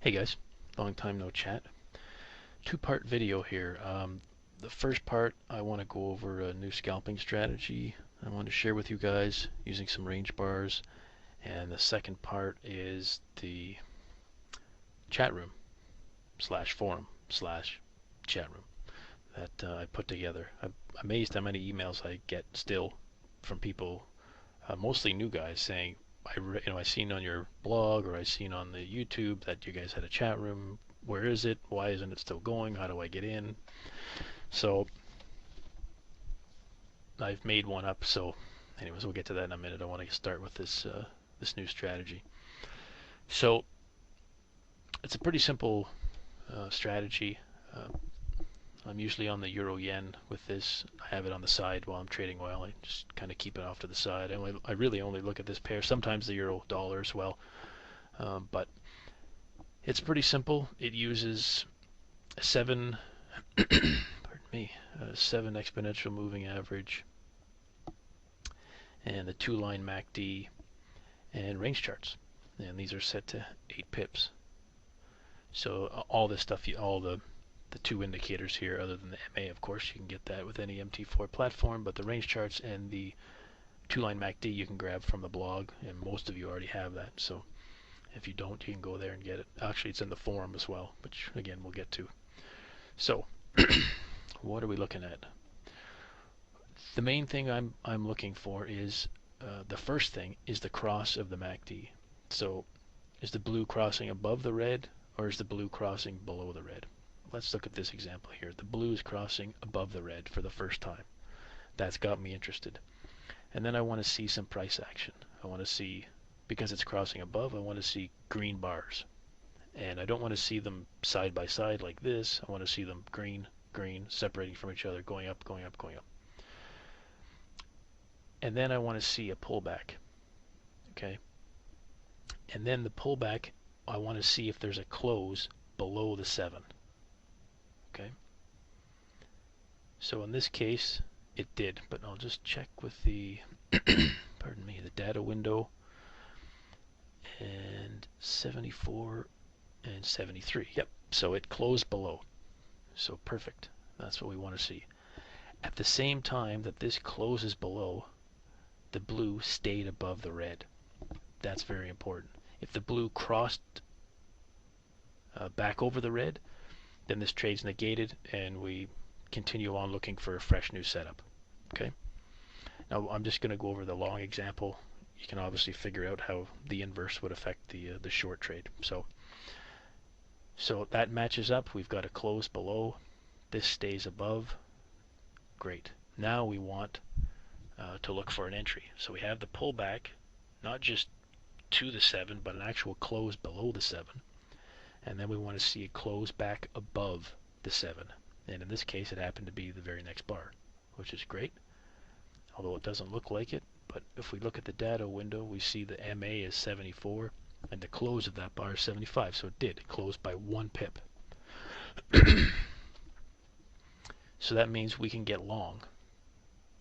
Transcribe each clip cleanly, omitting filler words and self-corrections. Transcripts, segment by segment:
Hey guys, long time no chat. Two-part video here. The first part, I want to go over a new scalping strategy I want to share with you guys using some range bars. And the second part is the chat room slash forum slash chat room that I put together. I'm amazed how many emails I get still from people, mostly new guys, saying, I seen on your blog or I seen on the YouTube that you guys had a chat room. Where is it? Why isn't it still going? How do I get in? So I've made one up. So anyways, we'll get to that in a minute. I want to start with this new strategy. So it's a pretty simple strategy. I'm usually on the euro yen with this. I have it on the side while I'm trading oil. I just kind of keep it off to the side. I really only look at this pair. Sometimes the euro dollar as well. But it's pretty simple. It uses a 7 7 exponential moving average and the 2-line MACD and range charts. And these are set to 8 pips. So all this stuff, all the two indicators here, other than the MA, of course, you can get that with any MT4 platform, but the range charts and the 2-line MACD you can grab from the blog, and most of you already have that. So if you don't, you can go there and get it. Actually, it's in the forum as well, which again we'll get to. So what are we looking at? The main thing I'm looking for is the first thing is the cross of the MACD. So is the blue crossing above the red, or is the blue crossing below the red? Let's look at this example here. The blue is crossing above the red for the first time. That's got me interested. And then I want to see some price action. I want to see, because it's crossing above, I want to see green bars. And I don't want to see them side by side like this. I want to see them green, green, separating from each other, going up, going up, going up. And then I want to see a pullback. Okay. And then the pullback, I want to see if there's a close below the 7. Okay. So in this case, it did, but I'll just check with the, pardon me, the data window, and 74 and 73. Yep. So it closed below. So perfect. That's what we want to see. At the same time that this closes below, the blue stayed above the red. That's very important. If the blue crossed back over the red, then this trade's negated and we continue on looking for a fresh new setup. Okay. Now I'm just going to go over the long example. You can obviously figure out how the inverse would affect the short trade. So that matches up. We've got a close below. This stays above. Great. Now we want to look for an entry. So we have the pullback, not just to the 7, but an actual close below the 7. And then we want to see it close back above the 7. And in this case, it happened to be the very next bar, which is great, although it doesn't look like it. But if we look at the data window, we see the MA is 74, and the close of that bar is 75. So it did. It closed by 1 pip. So that means we can get long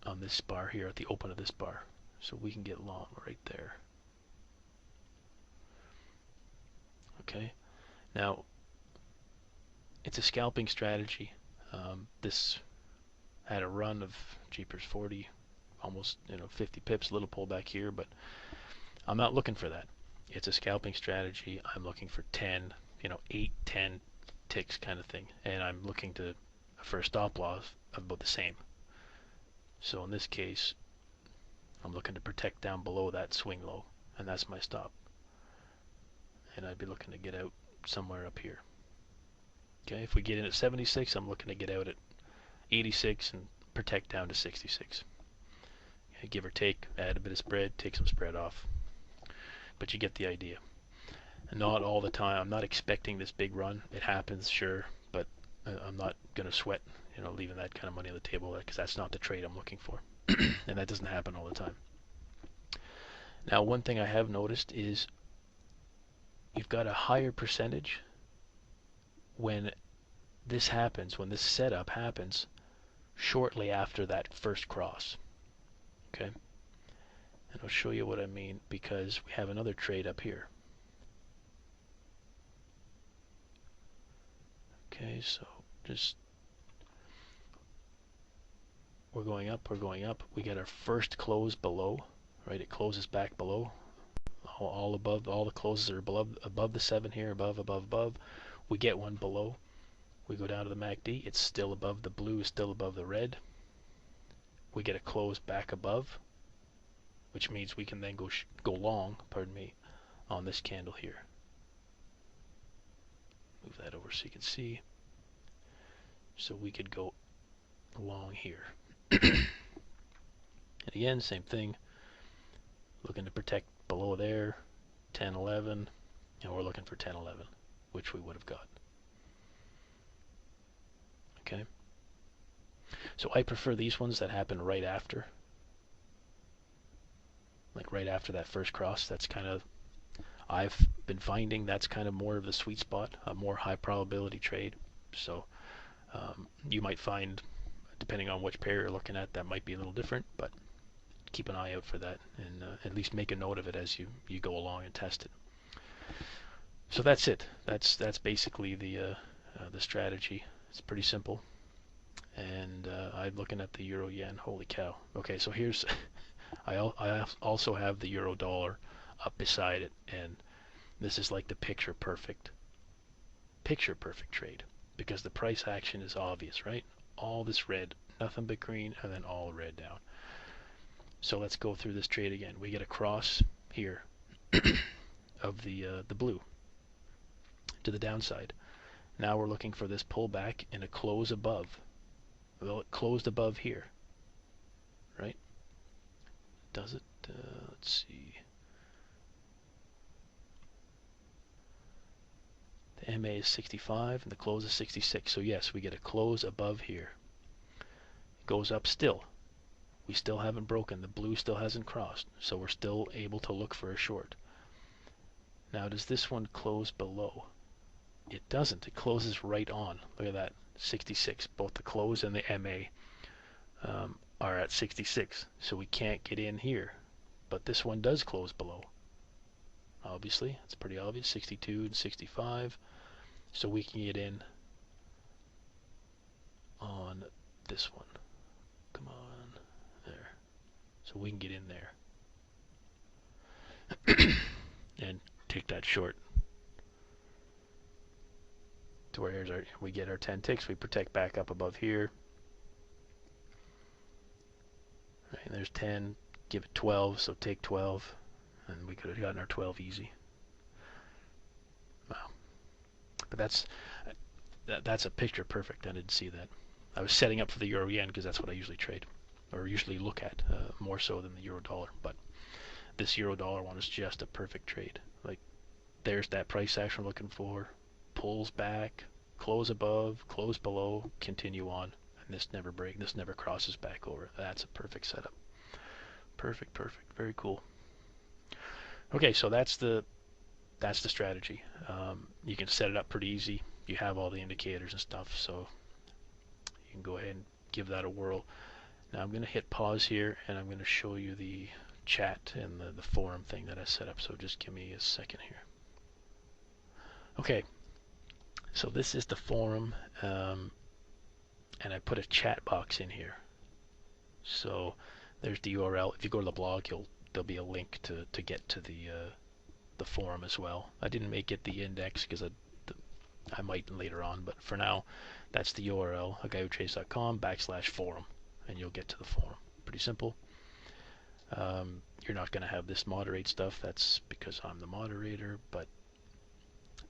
on this bar here at the open of this bar. So we can get long right there. Okay. Now, it's a scalping strategy. This had a run of jeepers 40, almost 50 pips, a little pullback here, but I'm not looking for that. It's a scalping strategy. I'm looking for 10, 8, 10 ticks kind of thing, and I'm looking for a stop loss of about the same. So in this case, I'm looking to protect down below that swing low, and that's my stop. And I'd be looking to get out somewhere up here. Okay, if we get in at 76, I'm looking to get out at 86 and protect down to 66. Okay, give or take, add a bit of spread, take some spread off. But you get the idea. And not all the time. I'm not expecting this big run. It happens, sure, but I'm not going to sweat, leaving that kind of money on the table, because that's not the trade I'm looking for. And that doesn't happen all the time. Now, one thing I have noticed is you've got a higher percentage when this happens, when this setup happens shortly after that first cross. Okay? And I'll show you what I mean, because we have another trade up here. Okay, so just we're going up, we're going up. We get our first close below, right? It closes back below. All above, all the closes are above the 7 here, above. We get one below. We go down to the MACD. It's still above the blue, still above the red. We get a close back above, which means we can then go long, pardon me, on this candle here. Move that over so you can see. So we could go long here. And again, same thing. Looking to protect below there, 10, 11, and we're looking for 10, 11, which we would have got. Okay. So I prefer these ones that happen right after. Like right after that first cross. That's kind of, I've been finding that's kind of more of the sweet spot, a more high probability trade. So you might find, depending on which pair you're looking at, that might be a little different, but keep an eye out for that, and at least make a note of it as you go along and test it. So that's it. That's basically the strategy. It's pretty simple. And I'm looking at the euro yen. Holy cow. Okay, so here's I also have the euro dollar up beside it, and this is like the picture perfect trade, because the price action is obvious, right? All this red, nothing but green, and then all red down. So let's go through this trade again. We get a cross here of the blue to the downside. Now we're looking for this pullback and a close above. Well, it closed above here, right? Does it? Let's see. The MA is 65 and the close is 66. So yes, we get a close above here. It goes up still. We still haven't broken. The blue still hasn't crossed. So we're still able to look for a short. Now does this one close below? It doesn't. It closes right on. Look at that. 66. Both the close and the MA are at 66. So we can't get in here. But this one does close below. Obviously, it's pretty obvious. 62 and 65. So we can get in on this one. Come on. There. So we can get in there. And take that short. To where here's we get our 10 ticks. We protect back up above here. Right, and there's 10. Give it 12. So take 12. And we could have gotten our 12 easy. Wow. But that's a picture perfect. I didn't see that. I was setting up for the euro yen because that's what I usually trade, or usually look at, more so than the euro dollar. But this euro dollar one is just a perfect trade. Like, there's that price action we're looking for. Pulls back, close above, close below, continue on, and this never breaks. This never crosses back over. That's a perfect setup. Perfect. Very cool. Okay, so that's the strategy. You can set it up pretty easy. You have all the indicators and stuff, so you can go ahead and give that a whirl. Now I'm going to hit pause here, and I'm going to show you the chat and the forum thing that I set up. So just give me a second here. Okay, so this is the forum, and I put a chat box in here. So there's the URL. If you go to the blog, there'll be a link to get to the forum as well. I didn't make it the index because I might later on, but for now, that's the URL, aguywhotrades.com/forum, and you'll get to the forum. Pretty simple. You're not going to have this moderate stuff. That's because I'm the moderator, but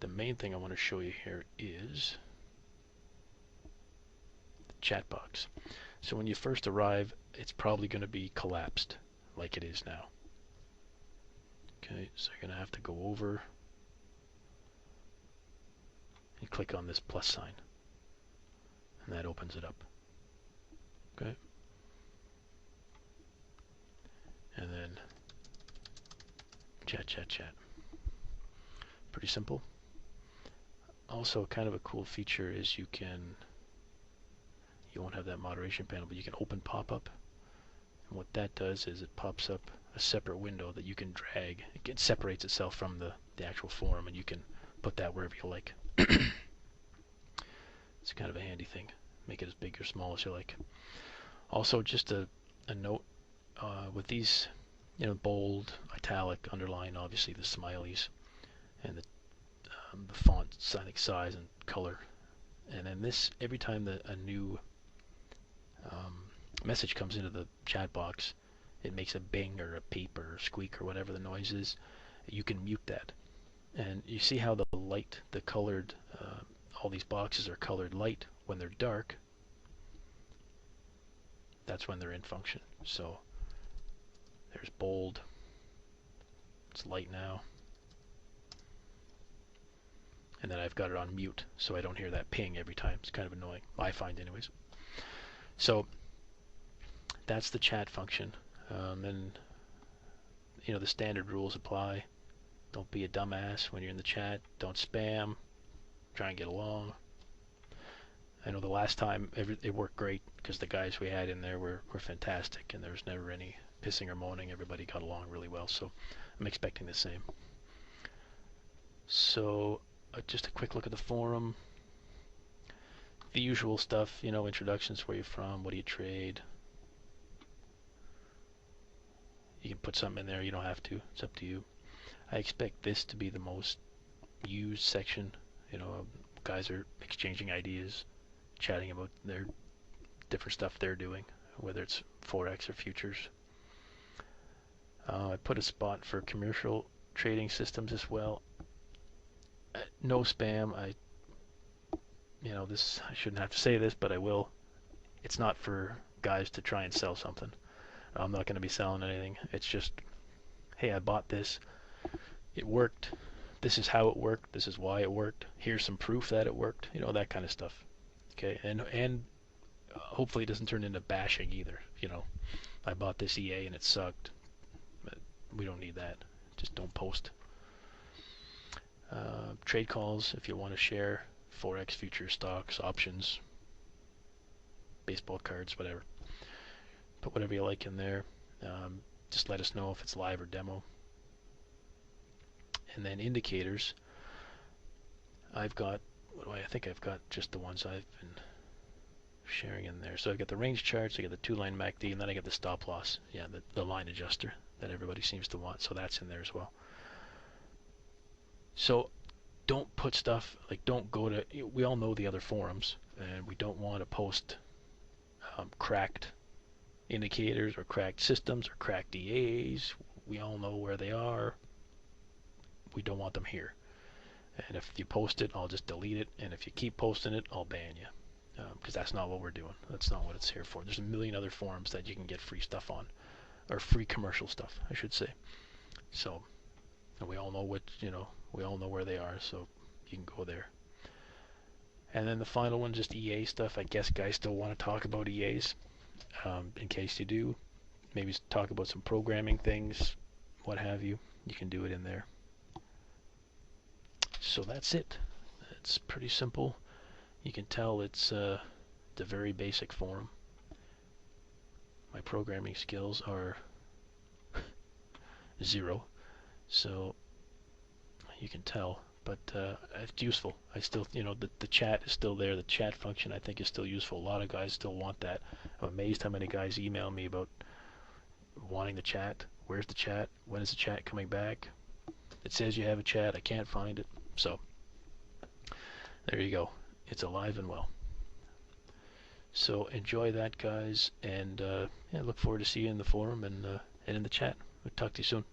the main thing I want to show you here is the chat box. So when you first arrive, it's probably going to be collapsed like it is now. Okay, so you're going to have to go over and click on this plus sign, and that opens it up. Okay, and then chat. Pretty simple. Also, kind of a cool feature is you won't have that moderation panel, but you can open pop-up, and what that does is it pops up a separate window that you can drag. It separates itself from the actual forum, and you can put that wherever you like. It's kind of a handy thing. Make it as big or small as you like. Also, just a note with these, bold, italic, underline, obviously the smileys and the font size and color. And then this, every time a new message comes into the chat box, it makes a bing or a peep or a squeak or whatever the noise is. You can mute that. And you see how the light, the colored, all these boxes are colored light. When they're dark, that's when they're in function. So there's bold. It's light now. And then I've got it on mute, so I don't hear that ping every time. It's kind of annoying, I find anyways. So that's the chat function. And the standard rules apply. Don't be a dumbass when you're in the chat. Don't spam. Try and get along. I know the last time it worked great because the guys we had in there were fantastic, and there was never any pissing or moaning. Everybody got along really well, so I'm expecting the same. So just a quick look at the forum. The usual stuff, introductions, where you're from, what do you trade. You can put something in there, you don't have to, it's up to you. I expect this to be the most used section. Guys are exchanging ideas, chatting about their different stuff they're doing, whether it's Forex or futures. I put a spot for commercial trading systems as well. No spam. I shouldn't have to say this, but I will. It's not for guys to try and sell something. I'm not going to be selling anything. It's just, hey, I bought this. It worked. This is how it worked. This is why it worked. Here's some proof that it worked. That kind of stuff. Okay, and hopefully it doesn't turn into bashing either. I bought this EA and it sucked. But we don't need that. Just don't post. Trade calls if you want to share Forex, futures, stocks, options, baseball cards, whatever. Put whatever you like in there. Just let us know if it's live or demo. And then indicators. I think I've got just the ones I've been sharing in there. So I got the range charts, I got the 2-line MACD, and then I got the stop loss. Yeah, the line adjuster that everybody seems to want. So that's in there as well. So don't put stuff, don't go to, we all know the other forums, and we don't want to post cracked indicators or cracked systems or cracked DAs. We all know where they are. We don't want them here. And if you post it, I'll just delete it. And if you keep posting it, I'll ban you. Because that's not what we're doing. That's not what it's here for. There's a million other forums that you can get free stuff on. Or free commercial stuff, I should say. So, and we all know we all know where they are, so you can go there. And then the final one, just EA stuff. I guess guys still want to talk about EAs. In case you do, maybe talk about some programming things, what have you. You can do it in there. So that's it. It's pretty simple. You can tell it's the very basic forum. My programming skills are 0, so you can tell. But it's useful. I still, the chat is still there. The chat function, I think, is still useful. A lot of guys still want that. I'm amazed how many guys email me about wanting the chat. Where's the chat? When is the chat coming back? It says you have a chat. I can't find it. So there you go. It's alive and well. So enjoy that, guys, and look forward to seeing you in the forum and in the chat. We'll talk to you soon.